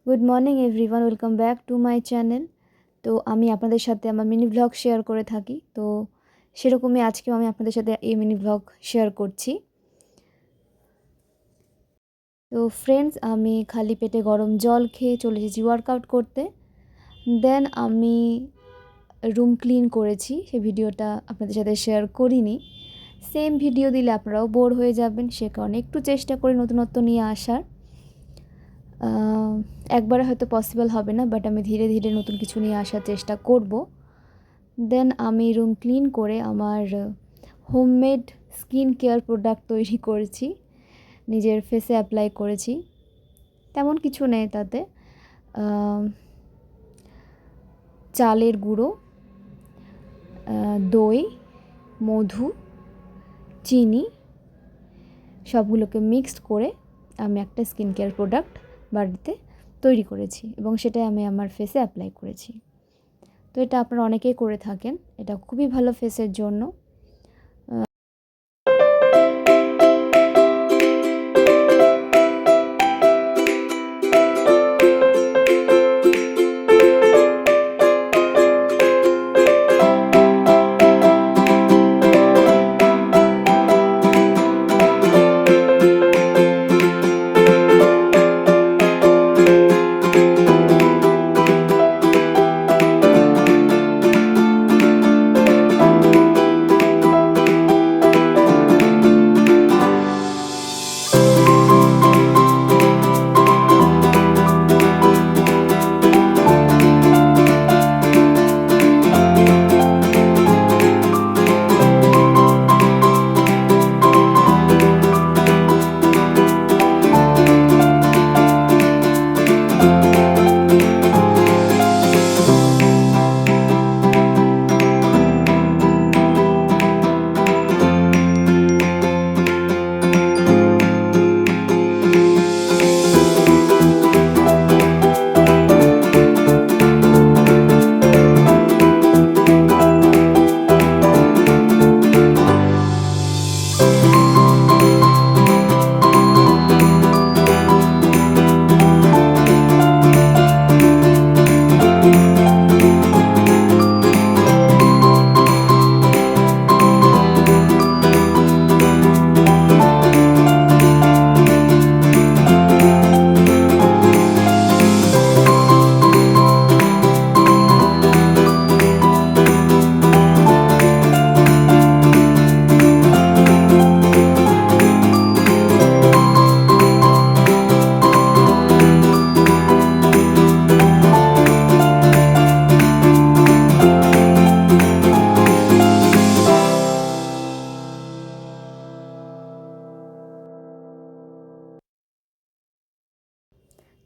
Good morning everyone, welcome back to my channel. তো আমি আপনাদের সাথে আমার মিনি ভ্লগ শেয়ার করে থাকি। তো সেরকমই আজকেও আমি আপনাদের সাথে এই মিনি ভ্লগ শেয়ার করছি। তো ফ্রেন্ডস, আমি খালি পেটে গরম জল খেয়ে চলে এসেছি ওয়ার্কআউট করতে। দেন আমি রুম ক্লিন করেছি, সেই ভিডিওটা আপনাদের সাথে শেয়ার করিনি। সেম ভিডিও দিলে আপনারাও বোর হয়ে যাবেন, সে কারণে একটু চেষ্টা করি নতুনত্ব নিয়ে আসার। একবারে হয়তো পসিবল হবে না, বাট আমি ধীরে ধীরে নতুন কিছু নিয়ে আসার চেষ্টা করব। দেন আমি রুম ক্লিন করে আমার হোমমেড স্কিন কেয়ার প্রোডাক্ট তৈরি করেছি, নিজের ফেসে অ্যাপ্লাই করেছি। তেমন কিছু নেই তাতে, চালের গুঁড়ো, দই, মধু, চিনি সবগুলোকে মিক্সড করে আমি একটা স্কিন কেয়ার প্রোডাক্ট বাড়িতে তৈরি করেছি এবং সেটাই আমি আমার ফেসে অ্যাপ্লাই করেছি। তো এটা আপনারা অনেকেই করে থাকেন, এটা খুবই ভালো ফেসের জন্য।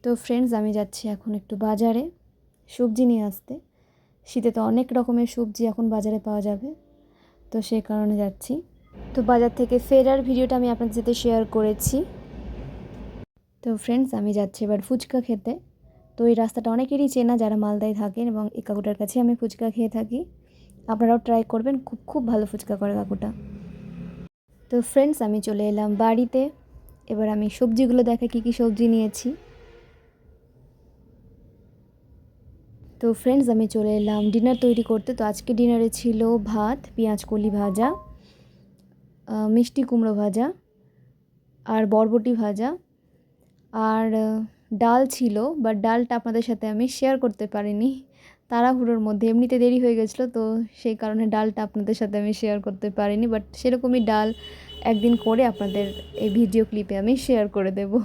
তো ফ্রেন্ডস, আমি যাচ্ছি এখন একটু বাজারে সবজি নিয়ে আসতে। শীতে তো অনেক রকমের সবজি এখন বাজারে পাওয়া যাবে, তো সেই কারণে যাচ্ছি। তো বাজার থেকে ফেরার ভিডিওটা আমি আপনাদের সাথে শেয়ার করেছি। তো ফ্রেন্ডস, আমি যাচ্ছি এবার ফুচকা খেতে। তো এই রাস্তাটা অনেকেরই চেনা যারা মালদায় থাকেন, এবং এই কাকুটার কাছে আমি ফুচকা খেয়ে থাকি। আপনারাও ট্রাই করবেন, খুব খুব ভালো ফুচকা করে কাকুটা। তো ফ্রেন্ডস, আমি চলে এলাম বাড়িতে। এবার আমি সবজিগুলো দেখা কী কী সবজি নিয়েছি। তো ফ্রেন্ডস, আমি চলে এলাম ডিনার তৈরি করতে। তো আজকে ডিনারে ছিল ভাত, পেঁয়াজ কলি ভাজা, মিষ্টি কুমড়ো ভাজা, আর বরবটি ভাজা, আর ডাল ছিল। বাট ডালটা আপনাদের সাথে আমি শেয়ার করতে পারিনি, তাড়াহুড়োর মধ্যে, এমনিতে দেরি হয়ে গেছিলো, তো সেই কারণে ডালটা আপনাদের সাথে আমি শেয়ার করতে পারিনি। বাট সেরকমই ডাল একদিন করে আপনাদের এই ভিডিও ক্লিপে আমি শেয়ার করে দেবো।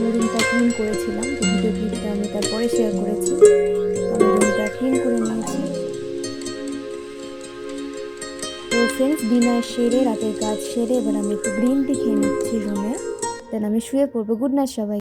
আমি রুমটা ক্লিন করেছিলাম, তো ভিডিও ক্লিপটা আমি তারপরে শেয়ার করেছি। তো আমি রুমটা ক্লিন করে নিয়েছি। তো ফ্রেন্ডস, ডিনার সেরে, রাতের কাজ সেরে এবার আমি একটু গ্রিন টি খেয়ে নিচ্ছি রুমে, দেন আমি শুয়ে পড়বো। গুড নাইট সবাই।